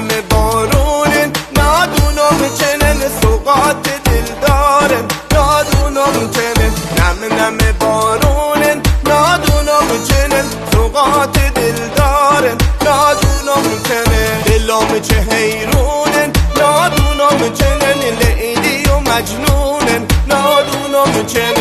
نم بارونن نادونم چنن سوقات دل دارن نادونم چنن نم بارونن نادونم چنن سوقات دل دارن نادونم چنن دلم چه حیرونن نادونم چنن لیلی و مجنونن نادونم چنن